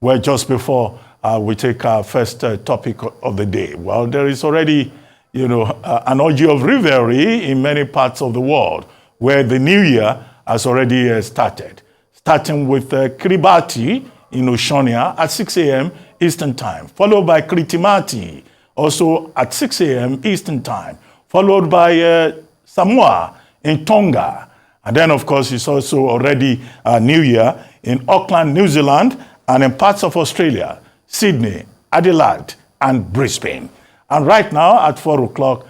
Well, just before we take our first topic of the day, well, there is already, an orgy of revelry in many parts of the world where the new year has already started, starting with Kiribati in Oceania at 6 a.m. Eastern Time, followed by Kritimati, also at 6 a.m. Eastern Time, followed by Samoa in Tonga. And then, of course, it's also already New Year in Auckland, New Zealand, and in parts of Australia, Sydney, Adelaide, and Brisbane. And right now at 4 o'clock,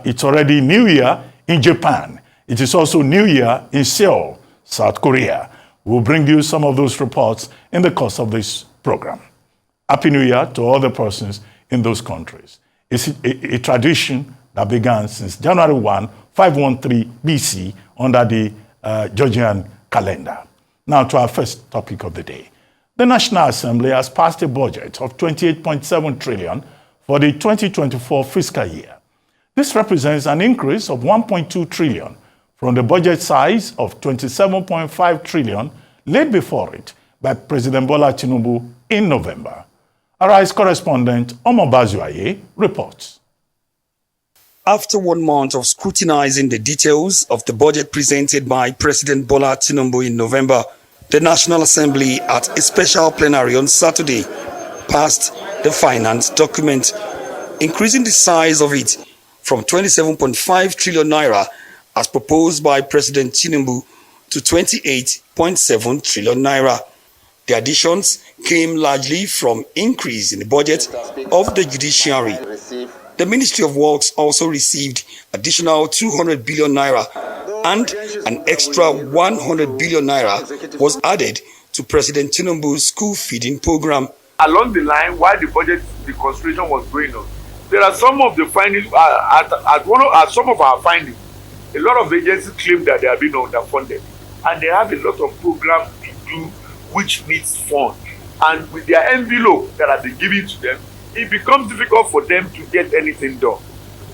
it's already New Year in Japan. It is also New Year in Seoul, South Korea. We'll bring you some of those reports in the course of this program. Happy New Year to all the persons in those countries. It's a tradition that began since January 1, 513 BC under the Georgian calendar. Now to our first topic of the day. The National Assembly has passed a budget of 28.7 trillion for the 2024 fiscal year. This represents an increase of 1.2 trillion from the budget size of 27.5 trillion laid before it by President Bola Tinubu in November. Arise correspondent Omo Bazuaye reports. After 1 month of scrutinizing the details of the budget presented by President Bola Tinubu in November, the National Assembly at a special plenary on Saturday passed the finance document, increasing the size of it from 27.5 trillion naira as proposed by President Tinubu to 28.7 trillion naira. The additions came largely from increase in the budget of the judiciary. The Ministry of Works also received additional 200 billion naira and an extra 100 billion naira was added to President Tinubu's school feeding program. Along the line, while the budget, the consultation was going on, there are some of the findings, at some of our findings, a lot of agencies claim that they have been underfunded and they have a lot of programs to do which needs funds. And with their envelope that have been given to them, it becomes difficult for them to get anything done.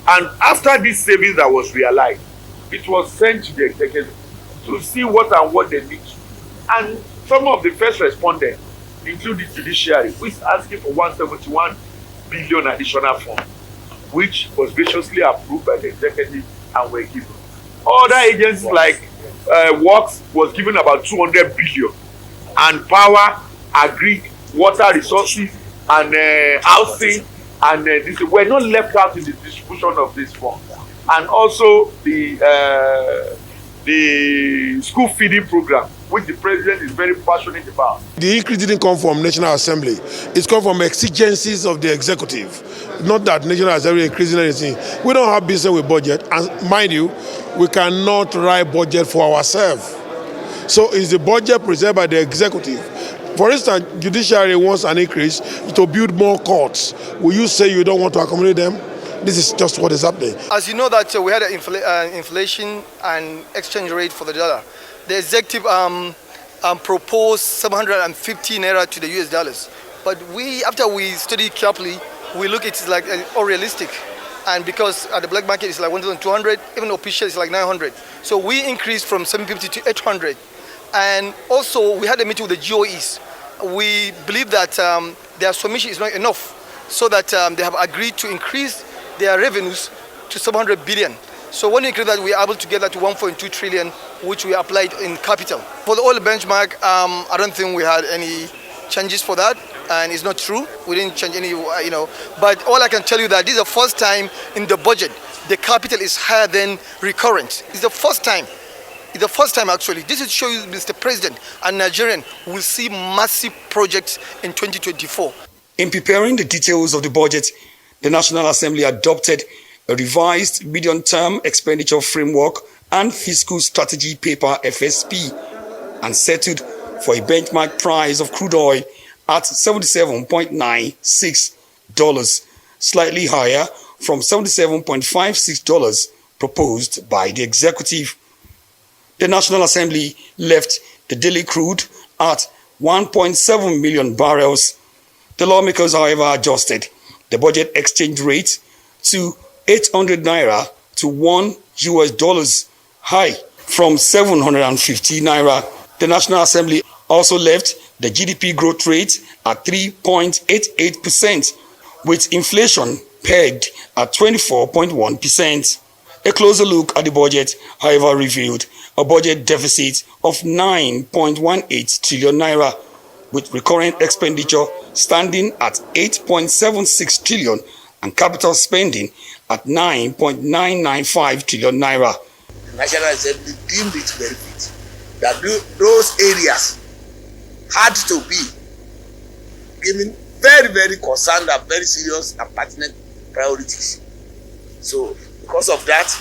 And after this savings that was realized, it was sent to the executive to see what they need. And some of the first respondents, including the judiciary, which is asking for 171 billion additional funds, which was graciously approved by the executive and were given. Other agencies like Works was given about 200 billion, and Power agreed, Water Resources and Housing and this were not left out in the distribution of this fund. And also the school feeding program, which the president is very passionate about. The increase didn't come from National Assembly. It's come from exigencies of the executive. Not that National Assembly increasing anything. We don't have business with budget. And mind you, we cannot write budget for ourselves. So it's the budget presented by the executive. For instance, judiciary wants an increase to build more courts. Will you say you don't want to accommodate them? This is just what is happening. As you know that we had an inflation and exchange rate for the dollar. The executive proposed 750 naira to the US dollars. But after we study carefully, we look at it like unrealistic. And because at the black market it's like 1,200, even official it's like 900. So we increased from 750 to 800. And also we had a meeting with the GOEs. We believe that their submission is not enough, so that they have agreed to increase their revenues to 700 billion. So when we increase that, we are able to get that to 1.2 trillion, which we applied in capital. For the oil benchmark, I don't think we had any changes for that, and it's not true. We didn't change any, But all I can tell you that this is the first time in the budget the capital is higher than recurrent. It's the first time. It's the first time actually. This is show you, Mr. President, and Nigerian will see massive projects in 2024. In preparing the details of the budget, the National Assembly adopted a revised medium-term expenditure framework and fiscal strategy paper FSP and settled for a benchmark price of crude oil at $77.96, slightly higher from $77.56 proposed by the executive. The National Assembly left the daily crude at 1.7 million barrels. The lawmakers, however, adjusted the budget exchange rate to 800 naira to $1 high from 750 naira. The National Assembly also left the GDP growth rate at 3.88%, with inflation pegged at 24.1%. A closer look at the budget, however, revealed a budget deficit of 9.18 trillion naira, with recurrent expenditure standing at 8.76 trillion and capital spending at 9.995 trillion naira. The National Assembly deemed it very fit that those areas had to be given very, very concerned and very serious and pertinent priorities. So, because of that,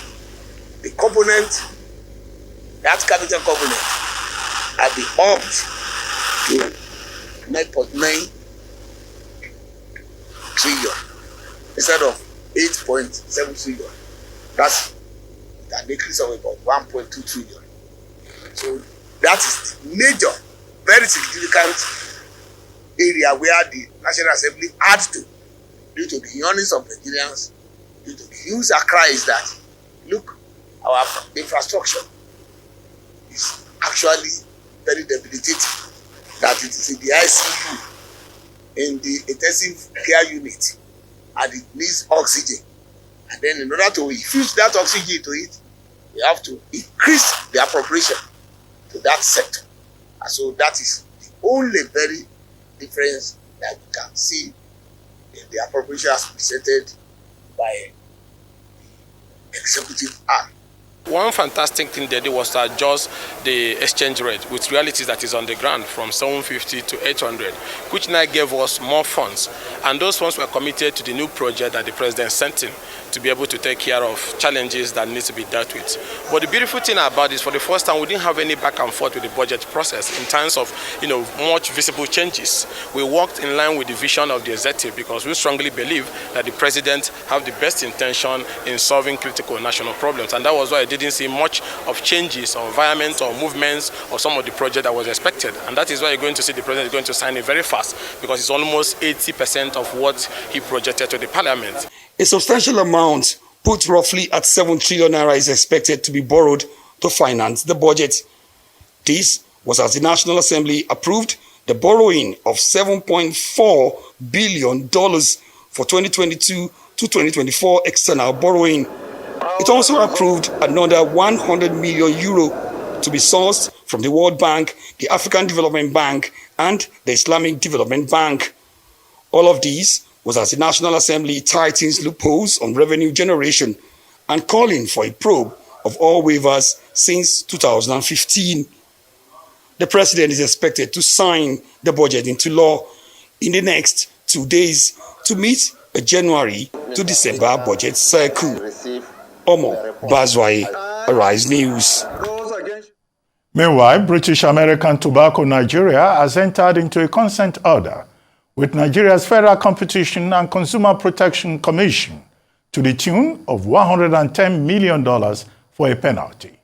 the component, that capital component, had been upped to 9.9 trillion instead of 8.7 trillion. That's an increase of about 1.2 trillion. So that is major, very significant area where the National Assembly had to, due to the yearnings of Nigerians, due to the huge cries that, look, our infrastructure is actually very debilitating, that it is in the ICU, in the intensive care unit, and it needs oxygen. And then in order to infuse that oxygen to it, we have to increase the appropriation to that sector. And so that is the only very difference that we can see in the appropriation as presented by the executive arm. One fantastic thing they did was to adjust the exchange rate with realities that is on the ground from 750 to 800, which now gave us more funds. And those funds were committed to the new project that the president sent in to be able to take care of challenges that need to be dealt with. But the beautiful thing about this, for the first time, we didn't have any back and forth with the budget process in terms of, much visible changes. We worked in line with the vision of the executive because we strongly believe that the president have the best intention in solving critical national problems. And that was why I didn't see much of changes or environment or movements or some of the project that was expected. And that is why you're going to see the president is going to sign it very fast because it's almost 80% of what he projected to the parliament. A substantial amount, put roughly at 7 trillion naira, is expected to be borrowed to finance the budget. This was as the National Assembly approved the borrowing of $7.4 billion for 2022 to 2024 external borrowing. It also approved another 100 million euro to be sourced from the World Bank, the African Development Bank, and the Islamic Development Bank. All of these was as the National Assembly tightens loopholes on revenue generation and calling for a probe of all waivers since 2015. The president is expected to sign the budget into law in the next 2 days to meet a January to December budget cycle. Omo Bazwai, Arise News. Meanwhile, British American Tobacco Nigeria has entered into a consent order with Nigeria's Federal Competition and Consumer Protection Commission to the tune of $110 million for a penalty.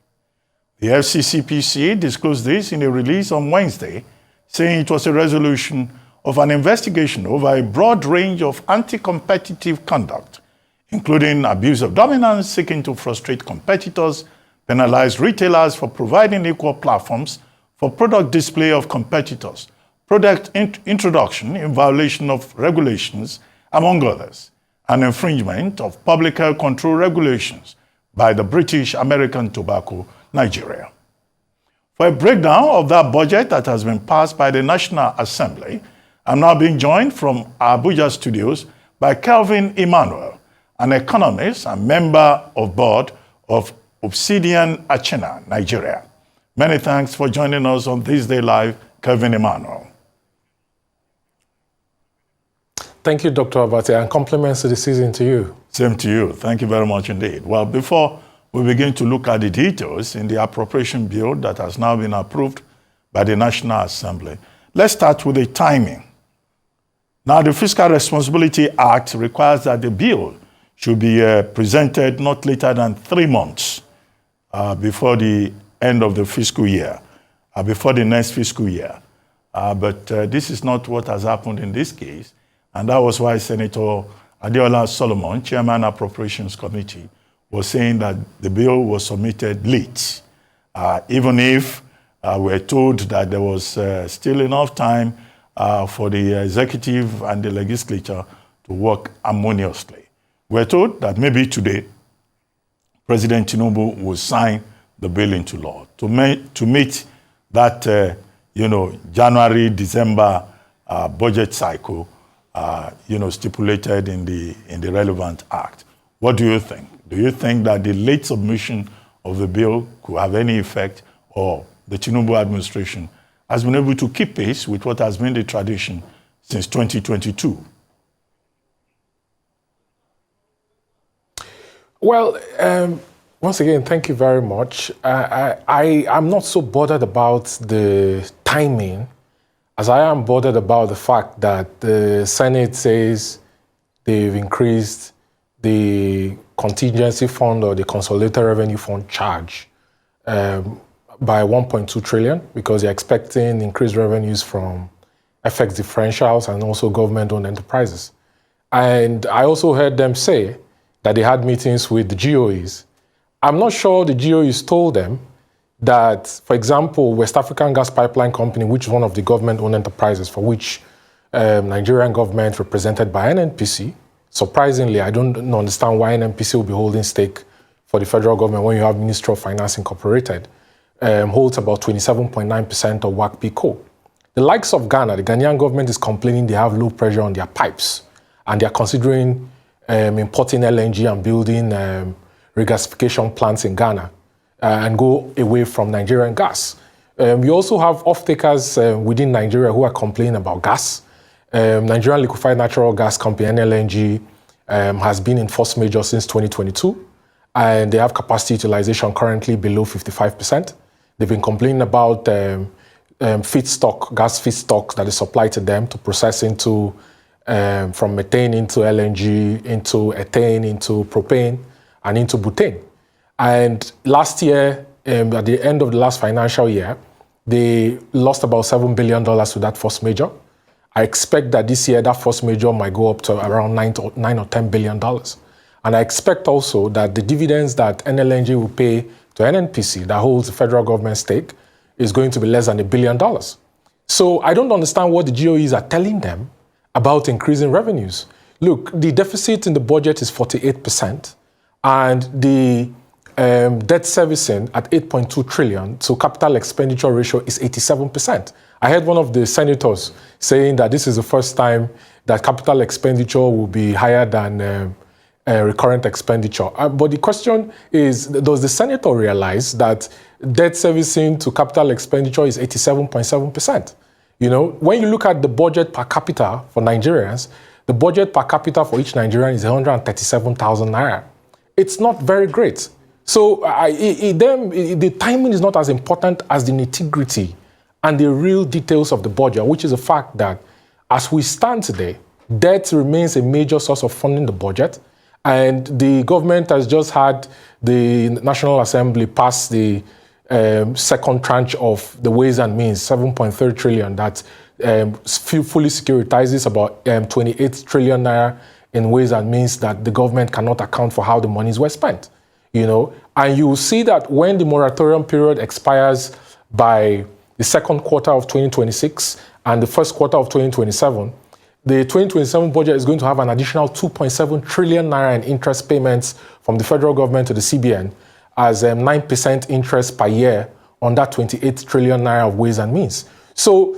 The FCCPC disclosed this in a release on Wednesday, saying it was a resolution of an investigation over a broad range of anti-competitive conduct, including abuse of dominance seeking to frustrate competitors, penalize retailers for providing equal platforms for product display of competitors, product introduction in violation of regulations, among others, and infringement of public health control regulations by the British American Tobacco Nigeria. For a breakdown of that budget that has been passed by the National Assembly, I'm now being joined from our Abuja studios by Kelvin Emmanuel, an economist and member of board of Obsidian Achena, Nigeria. Many thanks for joining us on This Day Live, Kelvin Emmanuel. Thank you, Dr. Abate, and compliments to the season to you. Same to you. Thank you very much indeed. Well, before we begin to look at the details in the appropriation bill that has now been approved by the National Assembly, let's start with the timing. Now, the Fiscal Responsibility Act requires that the bill should be presented not later than 3 months before the end of the fiscal year, before the next fiscal year. But this is not what has happened in this case. And that was why Senator Adeola Solomon, Chairman Appropriations Committee, was saying that the bill was submitted late, even if we're told that there was still enough time for the executive and the legislature to work harmoniously. We're told that maybe today, President Tinubu will sign the bill into law to meet that, January, December budget cycle, stipulated in the relevant act. What do you think? Do you think that the late submission of the bill could have any effect, or the Tinubu administration has been able to keep pace with what has been the tradition since 2022? Well, once again, thank you very much. I'm not so bothered about the timing as I am bothered about the fact that the Senate says they've increased the contingency fund or the consolidated revenue fund charge by 1.2 trillion because they're expecting increased revenues from FX differentials and also government-owned enterprises. And I also heard them say that they had meetings with the GOEs. I'm not sure the GOEs told them that, for example, West African Gas Pipeline Company, which is one of the government-owned enterprises for which Nigerian government represented by NNPC, surprisingly, I don't understand why NNPC will be holding stake for the federal government when you have Ministry of Finance Incorporated, holds about 27.9% of WACP coal. The likes of Ghana, the Ghanaian government is complaining they have low pressure on their pipes, and they're considering importing LNG and building regasification plants in Ghana and go away from Nigerian gas. We also have off-takers within Nigeria who are complaining about gas. Nigerian Liquefied Natural Gas Company, NLNG, has been in force majeure since 2022, and they have capacity utilization currently below 55%. They've been complaining about feedstock, gas feedstocks that is supplied to them to process into from methane into LNG, into ethane, into propane, and into butane. And last year, at the end of the last financial year, they lost about $7 billion to that force majeure. I expect that this year, that force majeure might go up to around $9 or $10 billion. And I expect also that the dividends that NLNG will pay to NNPC, that holds the federal government stake, is going to be less than $1 billion. So I don't understand what the GOEs are telling them about increasing revenues. Look, the deficit in the budget is 48%, and the debt servicing at 8.2 trillion, so capital expenditure ratio is 87%. I heard one of the senators saying that this is the first time that capital expenditure will be higher than recurrent expenditure. But the question is, does the senator realize that debt servicing to capital expenditure is 87.7%? You know, when you look at the budget per capita for Nigerians, the budget per capita for each Nigerian is 137,000 naira. It's not very great. So the timing is not as important as the nitty-gritty and the real details of the budget, which is the fact that as we stand today, debt remains a major source of funding the budget. And the government has just had the National Assembly pass the second tranche of the Ways and Means, 7.3 trillion, that fully securitizes about 28 trillion naira in Ways and Means that the government cannot account for how the monies were spent. You know, and you will see that when the moratorium period expires by the second quarter of 2026 and the first quarter of 2027, the 2027 budget is going to have an additional 2.7 trillion naira in interest payments from the federal government to the CBN as 9% interest per year on that 28 trillion naira of Ways and Means. So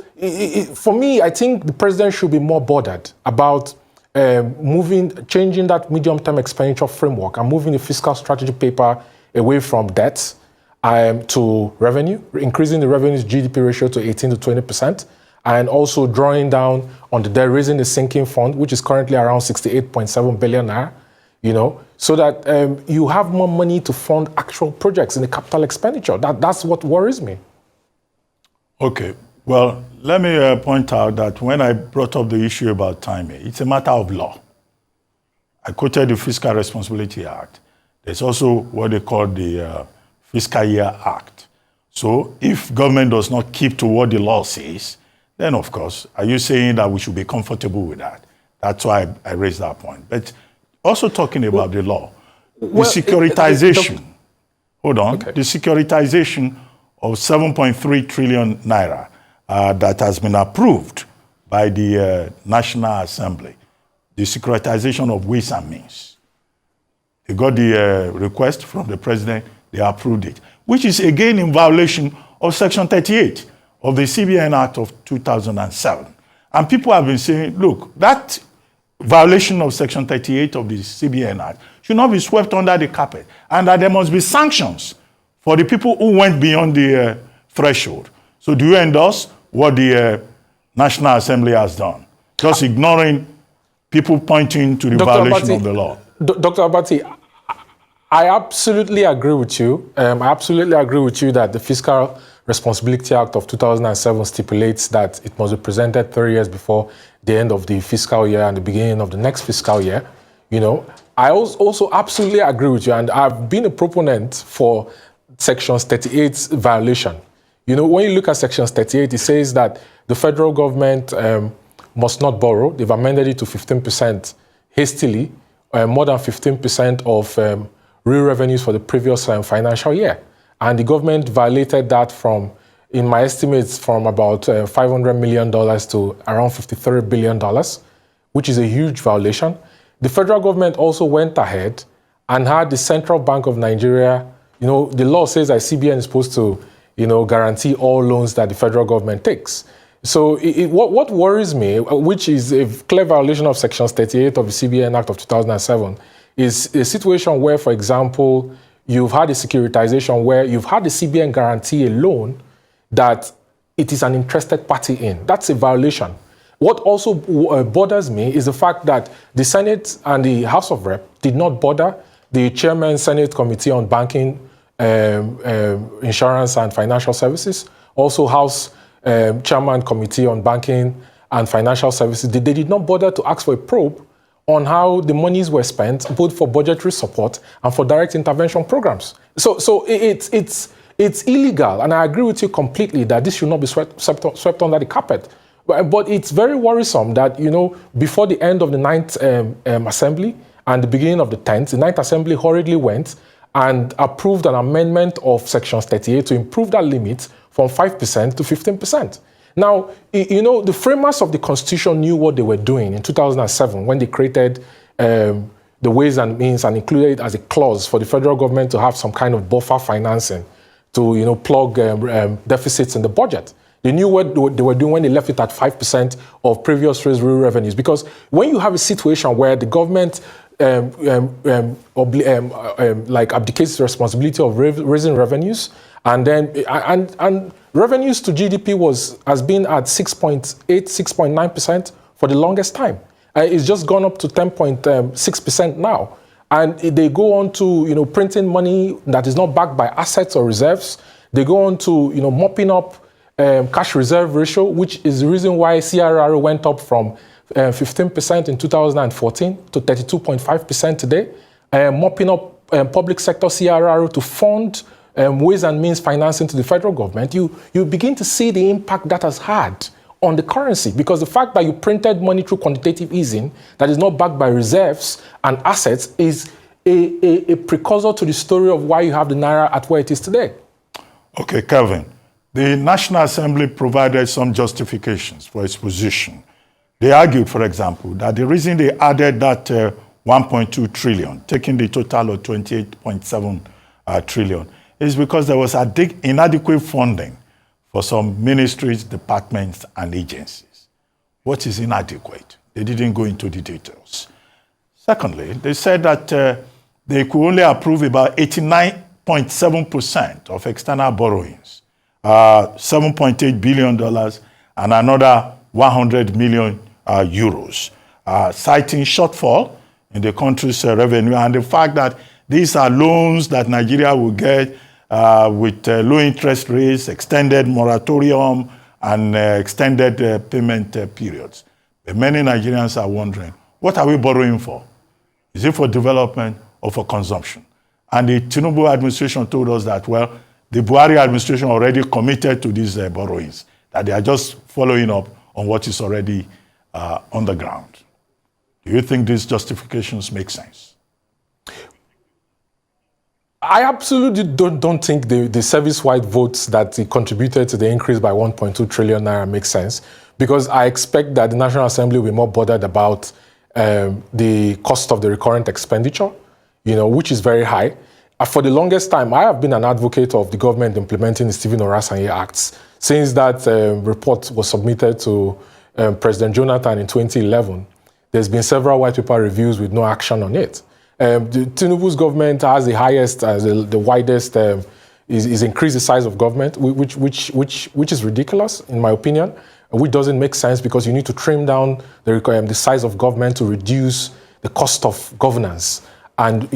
for me, I think the president should be more bothered about changing that medium-term expenditure framework and moving the fiscal strategy paper away from debt to revenue, increasing the revenues GDP ratio to 18 to 20%, and also drawing down on the debt, raising the sinking fund, which is currently around 68.7 billion naira, you know, so that you have more money to fund actual projects in the capital expenditure. That's what worries me. Okay. Well, let me point out that when I brought up the issue about timing, it's a matter of law. I quoted the Fiscal Responsibility Act. There's also what they call the Fiscal Year Act. So if government does not keep to what the law says, then of course, are you saying that we should be comfortable with that? That's why I raised that point. But also talking about the law, the securitization, the securitization of 7.3 trillion naira that has been approved by the National Assembly, the securitization of ways and means. They got the request from the president, they approved it, which is again in violation of Section 38 of the CBN Act of 2007. And people have been saying, look, that violation of Section 38 of the CBN Act should not be swept under the carpet, and that there must be sanctions for the people who went beyond the threshold. So do you endorse what the National Assembly has done? Just ignoring people pointing to the violation of the law. Dr. Abati, I absolutely agree with you. I absolutely agree with you that the Fiscal Responsibility Act of 2007 stipulates that it must be presented 3 years before the end of the fiscal year and the beginning of the next fiscal year. You know, I also absolutely agree with you, and I've been a proponent for Section 38's violation. You know, when you look at Section 38, it says that the federal government must not borrow. They've amended it to 15% hastily, more than 15% of real revenues for the previous financial year. And the government violated that from, in my estimates, from about $500 million to around $53 billion, which is a huge violation. The federal government also went ahead and had the Central Bank of Nigeria, you know, the law says that CBN is supposed to, you know, guarantee all loans that the federal government takes. So what worries me, which is a clear violation of Section 38 of the CBN Act of 2007, is a situation where, for example, you've had a securitization where you've had the CBN guarantee a loan that it is an interested party in. That's a violation. What also bothers me is the fact that the Senate and the House of Rep did not bother the Chairman Senate Committee on Banking, Insurance and Financial Services, also House Chairman Committee on Banking and Financial Services. They did not bother to ask for a probe on how the monies were spent, both for budgetary support and for direct intervention programs. So it's illegal, and I agree with you completely that this should not be swept under the carpet. But it's very worrisome that, you know, before the end of the 9th Assembly and the beginning of the 10th, the 9th Assembly hurriedly went and approved an amendment of Section 38 to improve that limit from 5% to 15%. Now, you know, the framers of the Constitution knew what they were doing in 2007 when they created the Ways and Means and included it as a clause for the federal government to have some kind of buffer financing to, you know, plug deficits in the budget. They knew what they were doing when they left it at 5% of previous year's real revenues. Because when you have a situation where the government like abdicates the responsibility of raising revenues, and then and revenues to GDP has been at 6.8, 6.9% for the longest time. It's just gone up to 10.6% now. And they go on to, you know, printing money that is not backed by assets or reserves. They go on to, you know, mopping up cash reserve ratio, which is the reason why CRR went up from 15% in 2014 to 32.5% today. Mopping up public sector CRR to fund ways and means financing to the federal government. You begin to see the impact that has had on the currency, because the fact that you printed money through quantitative easing that is not backed by reserves and assets is a precursor to the story of why you have the naira at where it is today. Okay, Kelvin. The National Assembly provided some justifications for its position. They argued, for example, that the reason they added that 1.2 trillion, taking the total of 28.7 trillion, is because there was inadequate funding for some ministries, departments, and agencies. What is inadequate? They didn't go into the details. Secondly, they said that they could only approve about 89.7% of external borrowings, $7.8 billion and another 100 million euros, citing shortfall in the country's revenue and the fact that these are loans that Nigeria will get with low interest rates, extended moratorium, and extended payment periods. But many Nigerians are wondering, what are we borrowing for? Is it for development or for consumption? And the Tinubu administration told us that, well, the Buhari administration already committed to these borrowings, that they are just following up on what is already on the ground. Do you think these justifications make sense? I absolutely don't think the service-wide votes that contributed to the increase by 1.2 trillion naira make sense, because I expect that the National Assembly will be more bothered about the cost of the recurrent expenditure, which is very high. For the longest time, I have been an advocate of the government implementing the Stephen Orasanye Acts. Since that report was submitted to President Jonathan in 2011, there's been several white paper reviews with no action on it. Tinubu's government has the highest, the widest, is increased the size of government, which is ridiculous, in my opinion, which doesn't make sense, because you need to trim down the size of government to reduce the cost of governance and,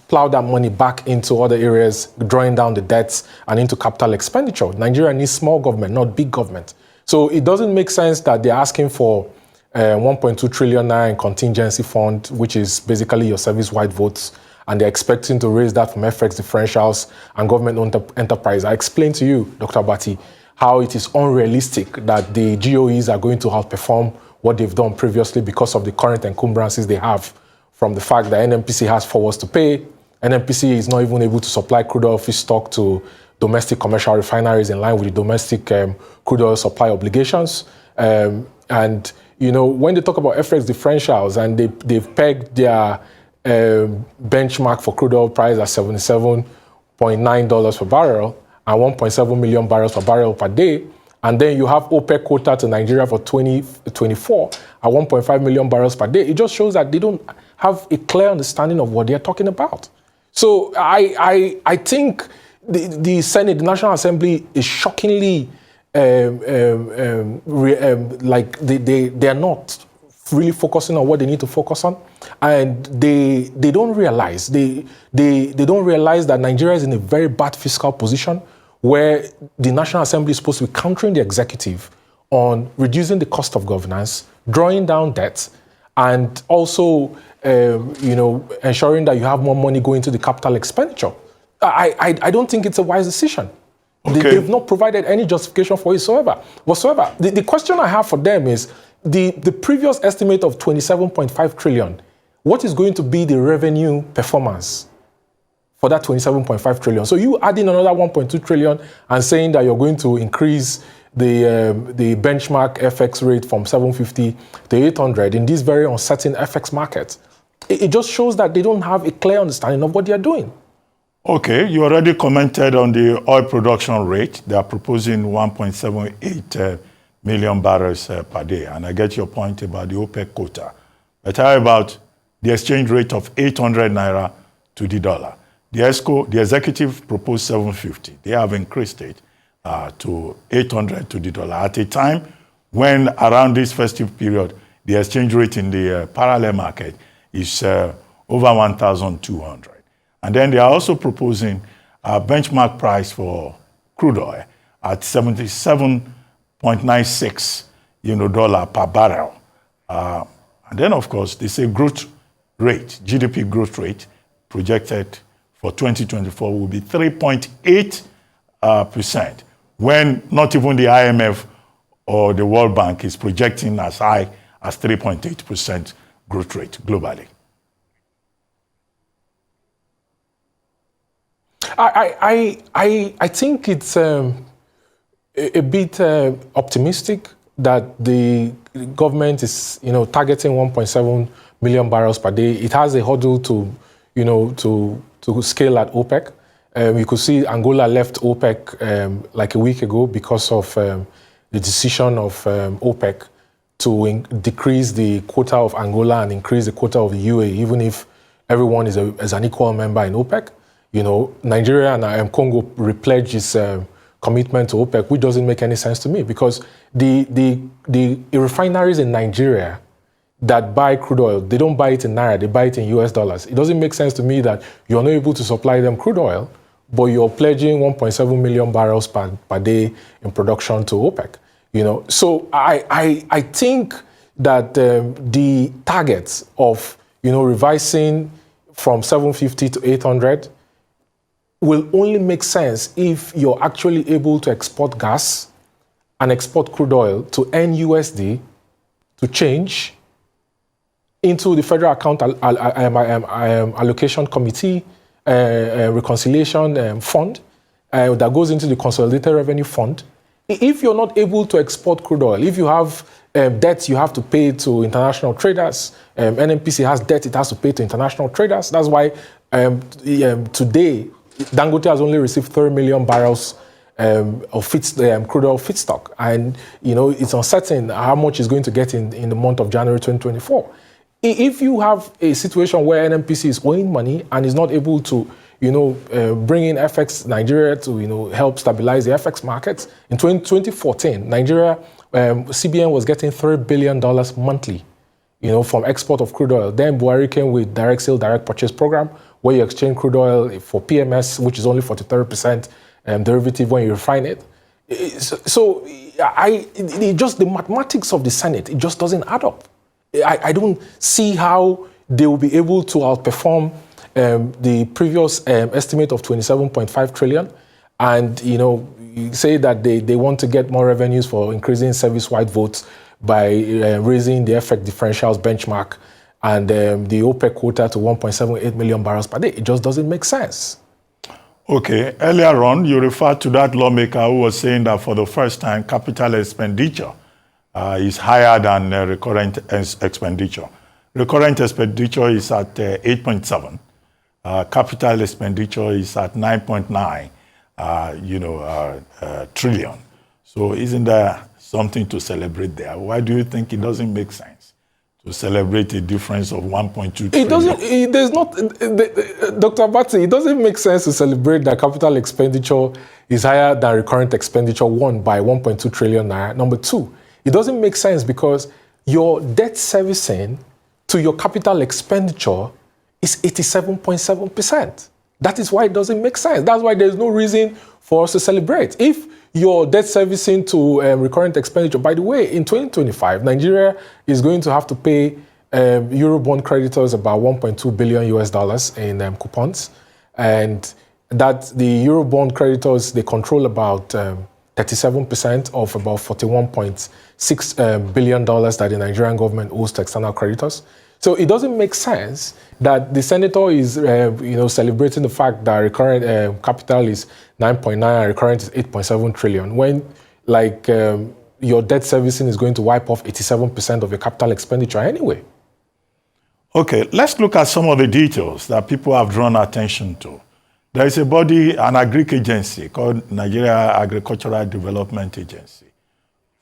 plow that money back into other areas, drawing down the debts and into capital expenditure. Nigeria needs small government, not big government. So it doesn't make sense that they're asking for 1.2 trillion naira in contingency fund, which is basically your service-wide votes, and they're expecting to raise that from FX differentials and government enterprise. I explained to you, Dr. Bati, how it is unrealistic that the GOEs are going to outperform what they've done previously because of the current encumbrances they have from the fact that NNPC has forwards to pay. NNPC is not even able to supply crude oil feedstock to domestic commercial refineries in line with the domestic crude oil supply obligations. And when they talk about FX differentials and they've pegged their benchmark for crude oil price at $77.9 per barrel and 1.7 million barrels per barrel per day, and then you have OPEC quota to Nigeria for 2024 at 1.5 million barrels per day, it just shows that they don't have a clear understanding of what they're talking about. So I think the Senate, the National Assembly, is shockingly like they are not really focusing on what they need to focus on, and they don't realize they don't realize that Nigeria is in a very bad fiscal position, where the National Assembly is supposed to be countering the executive on reducing the cost of governance, drawing down debt, and also ensuring that you have more money going to the capital expenditure. I don't think it's a wise decision. Okay. They've not provided any justification for it whatsoever. The question I have for them is the previous estimate of 27.5 trillion. What is going to be the revenue performance for that 27.5 trillion? So you adding another 1.2 trillion and saying that you're going to increase the benchmark FX rate from 750 to 800 in this very uncertain FX market. It just shows that they don't have a clear understanding of what they are doing. Okay, you already commented on the oil production rate. They are proposing 1.78 million barrels per day. And I get your point about the OPEC quota. But how about the exchange rate of 800 naira to the dollar? The executive proposed 750. They have increased it to 800 to the dollar at a time when around this festive period, the exchange rate in the parallel market is over 1,200. And then they are also proposing a benchmark price for crude oil at $77.96 dollar per barrel. And then, of course, they say growth rate, GDP growth rate projected for 2024 will be 3.8%, when not even the IMF or the World Bank is projecting as high as 3.8% growth rate globally. I think it's a bit optimistic that the government is targeting 1.7 million barrels per day. It has a hurdle to scale at OPEC. You could see Angola left OPEC like a week ago because of the decision of OPEC to decrease the quota of Angola and increase the quota of the UAE, even if everyone is an equal member in OPEC. Nigeria and Congo repledged its commitment to OPEC, which doesn't make any sense to me, because the refineries in Nigeria that buy crude oil, they don't buy it in Naira, they buy it in US dollars. It doesn't make sense to me that you're not able to supply them crude oil, but you're pledging 1.7 million barrels per day in production to OPEC. So I think that the targets of revising from 750 to 800 will only make sense if you're actually able to export gas and export crude oil to NUSD to change into the Federal Account Allocation Committee reconciliation fund that goes into the consolidated revenue fund. If you're not able to export crude oil, if you have debts you have to pay to international traders, NNPC has debt it has to pay to international traders. That's why today Dangote has only received 30 million barrels of crude oil feedstock, and it's uncertain how much is going to get in the month of January 2024. If you have a situation where NNPC is owing money and is not able to bring in FX Nigeria to help stabilize the FX markets, in 2014 Nigeria CBN was getting $3 billion monthly from export of crude oil. Then Buhari came with direct sale, direct purchase program, where you exchange crude oil for PMS, which is only 43% derivative when you refine it. So just the mathematics of the Senate, it just doesn't add up. I don't see how they will be able to outperform the previous estimate of 27.5 trillion. And, you say that they want to get more revenues for increasing service-wide votes by raising the FX differentials benchmark and the OPEC quota to 1.78 million barrels per day. It just doesn't make sense. Okay, earlier on, you referred to that lawmaker who was saying that for the first time, capital expenditure is higher than recurrent expenditure. Recurrent expenditure is at 8.7. Capital expenditure is at 9.9, trillion. So isn't there something to celebrate there? Why do you think it doesn't make sense to celebrate a difference of 1.2 trillion? It doesn't. There's not, Dr. Batty. It doesn't make sense to celebrate that capital expenditure is higher than recurrent expenditure. One, by 1.2 trillion naira. Number two, it doesn't make sense because your debt servicing to your capital expenditure is 87.7%. That is why it doesn't make sense. That's why there's no reason for us to celebrate. If your debt servicing to recurrent expenditure, by the way, in 2025, Nigeria is going to have to pay Eurobond creditors about $1.2 billion US in coupons. And that the Eurobond creditors, they control about 37% of about $41.6 billion that the Nigerian government owes to external creditors. So it doesn't make sense that the senator is, celebrating the fact that recurrent capital is 9.9 and recurrent is 8.7 trillion when, your debt servicing is going to wipe off 87% of your capital expenditure anyway. Okay, let's look at some of the details that people have drawn attention to. There is a body, an agric agency called Nigeria Agricultural Development Agency,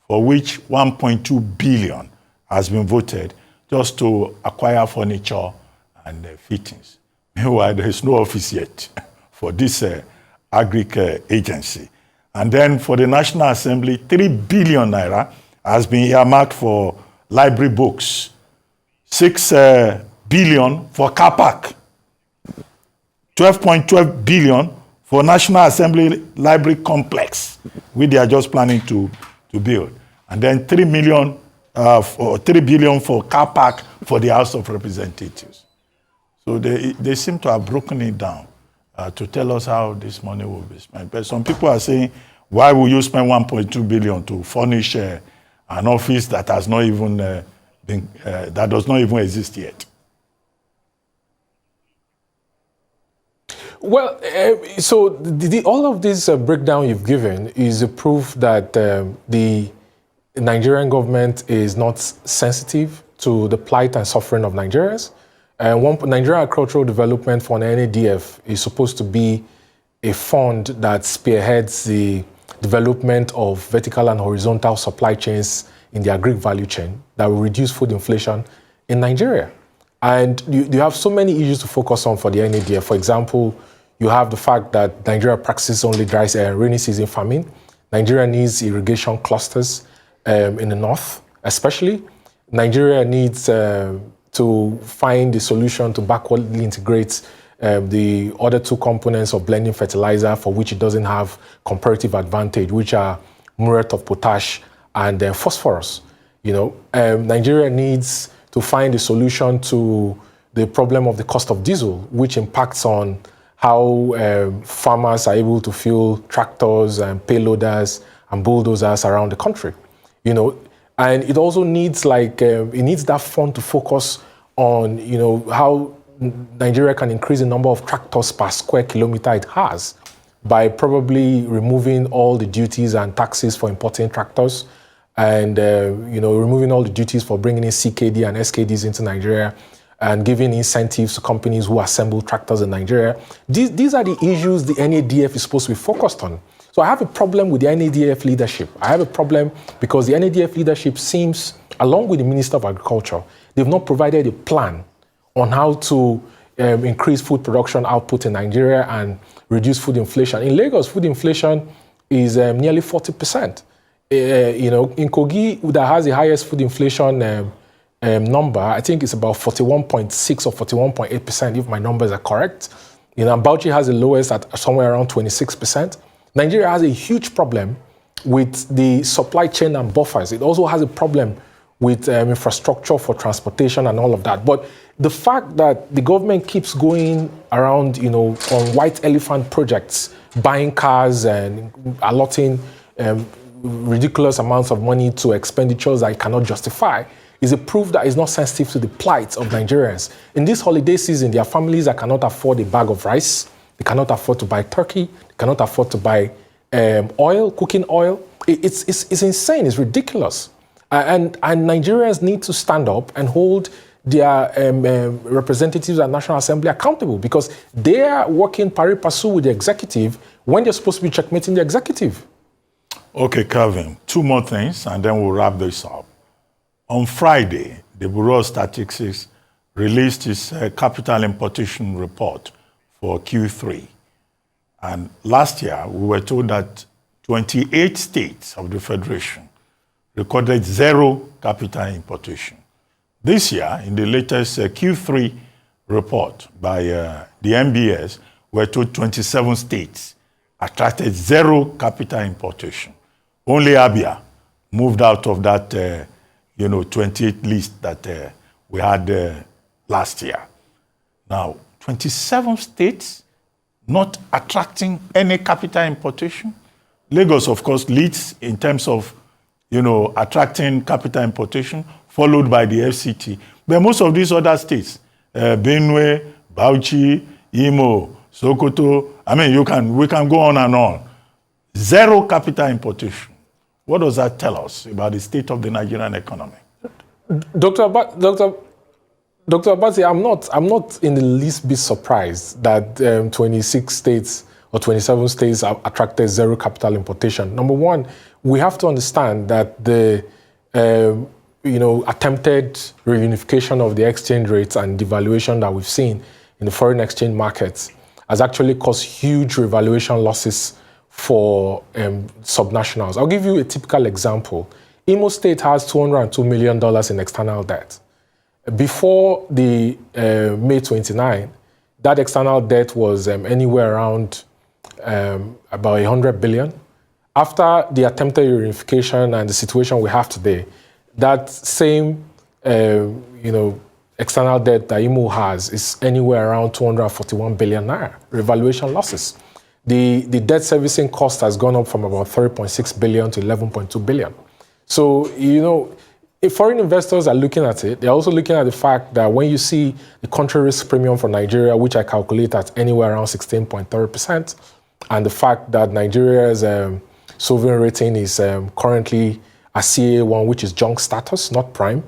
for which 1.2 billion has been voted just to acquire furniture and fittings. Meanwhile, there is no office yet for this agric agency. And then for the National Assembly, 3 billion naira has been earmarked for library books, 6 billion for car park, 12.12 billion for National Assembly Library Complex, which they are just planning to build. And then 3 billion for car park for the House of Representatives. So they seem to have broken it down to tell us how this money will be spent. But some people are saying, why will you spend 1.2 billion to furnish an office that has not even that does not even exist yet? Well, so all of this breakdown you've given is a proof that the Nigerian government is not sensitive to the plight and suffering of Nigerians. And Nigerian Agricultural Development Fund, NADF, is supposed to be a fund that spearheads the development of vertical and horizontal supply chains in the agri value chain that will reduce food inflation in Nigeria. And you have so many issues to focus on for the NADF. For example, you have the fact that Nigeria practices only dry rainy season farming. Nigeria needs irrigation clusters in the north, especially. Nigeria needs to find a solution to backwardly integrate the other two components of blending fertilizer for which it doesn't have comparative advantage, which are muriate of potash and phosphorus. Nigeria needs to find a solution to the problem of the cost of diesel, which impacts on how farmers are able to fuel tractors and payloaders and bulldozers around the country. And it also needs it needs that fund to focus on how Nigeria can increase the number of tractors per square kilometer it has by probably removing all the duties and taxes for importing tractors, and removing all the duties for bringing in CKD and SKDs into Nigeria, and giving incentives to companies who assemble tractors in Nigeria. These are the issues the NADF is supposed to be focused on. So I have a problem with the NADF leadership. I have a problem because the NADF leadership seems, along with the Minister of Agriculture, they've not provided a plan on how to increase food production output in Nigeria and reduce food inflation. In Lagos, food inflation is nearly 40%. In Kogi, that has the highest food inflation number, I think it's about 41.6 or 41.8%, if my numbers are correct. Bauchi has the lowest at somewhere around 26%. Nigeria has a huge problem with the supply chain and buffers. It also has a problem with infrastructure for transportation and all of that. But the fact that the government keeps going around, on white elephant projects, buying cars and allotting ridiculous amounts of money to expenditures that it cannot justify, is a proof that it's not sensitive to the plight of Nigerians. In this holiday season, there are families that cannot afford a bag of rice, they cannot afford to buy turkey, they cannot afford to buy oil, cooking oil. It's insane, it's ridiculous. And Nigerians need to stand up and hold their representatives at National Assembly accountable, because they are working pari passu with the executive when they're supposed to be checkmating the executive. Okay, Kelvin, two more things and then we'll wrap this up. On Friday, the Bureau of Statistics released its capital importation report for Q3. And last year, we were told that 28 states of the Federation recorded zero capital importation. This year, in the latest Q3 report by the MBS, we're told 27 states attracted zero capital importation. Only Abia moved out of that 28 list that we had last year. Now, 27 states not attracting any capital importation. Lagos, of course, leads in terms of attracting capital importation, followed by the FCT. But most of these other states, Benue, Bauchi, Imo, Sokoto, we can go on and on. Zero capital importation. What does that tell us about the state of the Nigerian economy? Dr. Abati, I'm not in the least bit surprised that 26 states or 27 states have attracted zero capital importation. Number one, we have to understand that the attempted reunification of the exchange rates and devaluation that we've seen in the foreign exchange markets has actually caused huge revaluation losses for subnationals. I'll give you a typical example. Imo State has $202 million in external debt. Before the May 29, that external debt was anywhere around about 100 billion. After the attempted reunification and the situation we have today, that same external debt that Imo has is anywhere around 241 billion naira, revaluation losses. The debt servicing cost has gone up from about 3.6 billion to 11.2 billion. So, if foreign investors are looking at it, they're also looking at the fact that when you see the country risk premium for Nigeria, which I calculate at anywhere around 16.3%, and the fact that Nigeria's sovereign rating is currently a CA1, which is junk status, not prime,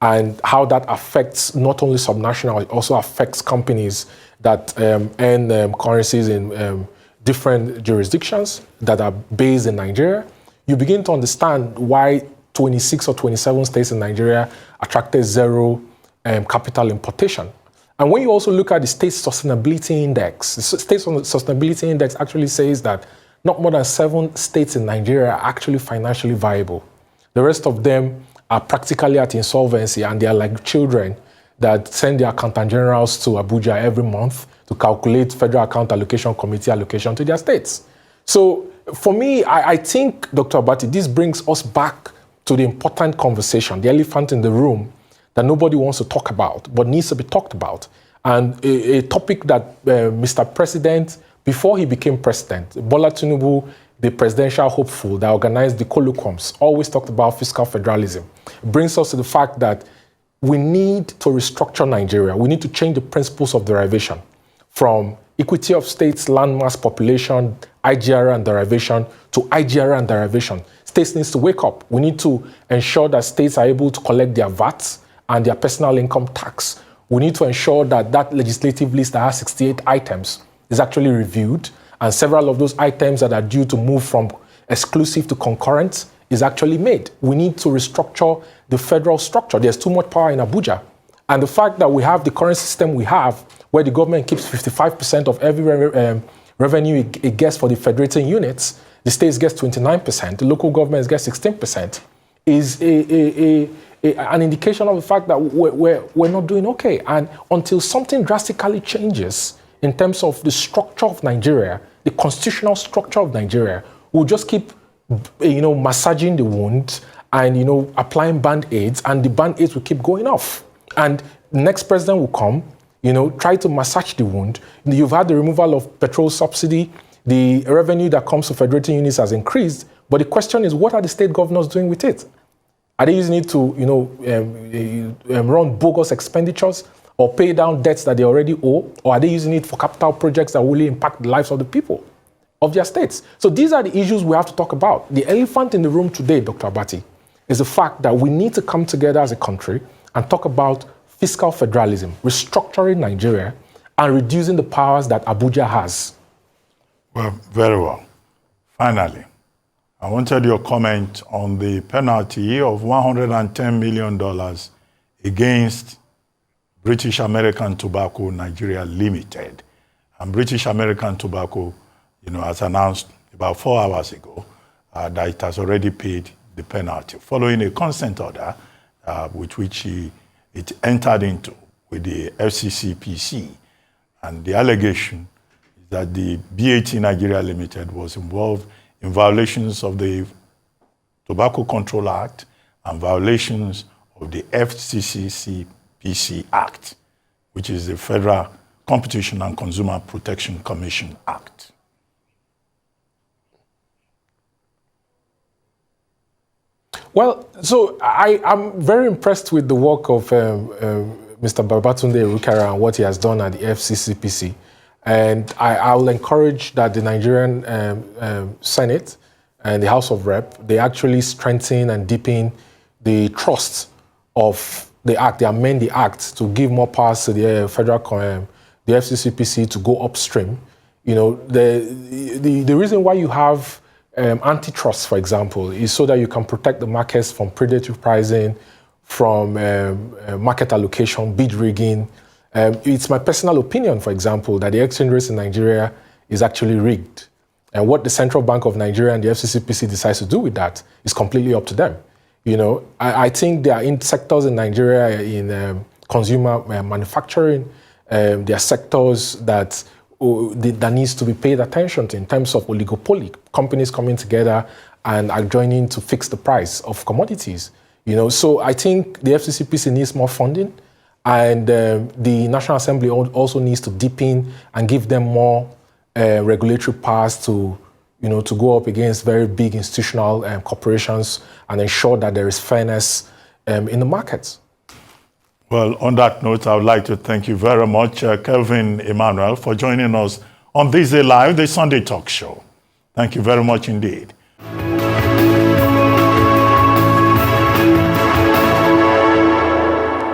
and how that affects not only subnational, it also affects companies that earn currencies in different jurisdictions that are based in Nigeria, you begin to understand why 26 or 27 states in Nigeria attracted zero capital importation. And when you also look at the state sustainability index, the state sustainability index actually says that not more than 7 states in Nigeria are actually financially viable. The rest of them are practically at insolvency, and they are like children that send their accountant generals to Abuja every month to calculate Federal Account Allocation Committee allocation to their states. So for me, I think, Dr. Abati, this brings us back to the important conversation, the elephant in the room that nobody wants to talk about, but needs to be talked about. And a topic that Mr. President, before he became president, Bola Tinubu, the presidential hopeful that organized the colloquiums, always talked about fiscal federalism. It brings us to the fact that we need to restructure Nigeria. We need to change the principles of derivation from equity of states, landmass, population, IGR and derivation to IGR and derivation. States needs to wake up. We need to ensure that states are able to collect their VAT and their personal income tax. We need to ensure that that legislative list that has 68 items is actually reviewed, and several of those items that are due to move from exclusive to concurrent is actually made. We need to restructure the federal structure. There's too much power in Abuja. And the fact that we have the current system we have, where the government keeps 55% of every revenue it gets for the federating units, the states gets 29%, the local governments get 16%, is an indication of the fact that we're not doing okay. And until something drastically changes in terms of the structure of Nigeria, the constitutional structure of Nigeria, we'll just keep massaging the wound and applying band-aids, and the band-aids will keep going off. And the next president will come, try to massage the wound. You've had the removal of petrol subsidy. The revenue that comes to federating units has increased. But the question is, what are the state governors doing with it? Are they using it to, run bogus expenditures or pay down debts that they already owe? Or are they using it for capital projects that will really impact the lives of the people of their states? So these are the issues we have to talk about. The elephant in the room today, Dr. Abati, is the fact that we need to come together as a country and talk about fiscal federalism, restructuring Nigeria, and reducing the powers that Abuja has. Well, very well. Finally, I wanted your comment on the penalty of $110 million against British American Tobacco Nigeria Limited. And British American Tobacco, has announced about 4 hours ago that it has already paid the penalty, following a consent order with which it entered into with the FCCPC. And the allegation is that the BAT Nigeria Limited was involved in violations of the Tobacco Control Act and violations of the FCCPC Act, which is the Federal Competition and Consumer Protection Commission Act. Well, so I'm very impressed with the work of Mr. Babatunde Rukara and what he has done at the FCCPC. And I will encourage that the Nigerian Senate and the House of Rep, they actually strengthen and deepen the trust of the Act. They amend the Act to give more powers to the the FCCPC to go upstream. The reason why you have Antitrust, for example, is so that you can protect the markets from predatory pricing, from market allocation, bid rigging. It's my personal opinion, for example, that the exchange rate in Nigeria is actually rigged. And what the Central Bank of Nigeria and the FCCPC decides to do with that is completely up to them. I think there are sectors in Nigeria in consumer manufacturing. There are sectors that needs to be paid attention to in terms of oligopoly, companies coming together and are joining to fix the price of commodities. So I think the FCCPC needs more funding, and the National Assembly also needs to deepen and give them more regulatory powers to go up against very big institutional corporations and ensure that there is fairness in the markets. Well, on that note, I would like to thank you very much, Kelvin Emmanuel, for joining us on This Day Live, the Sunday Talk Show. Thank you very much indeed.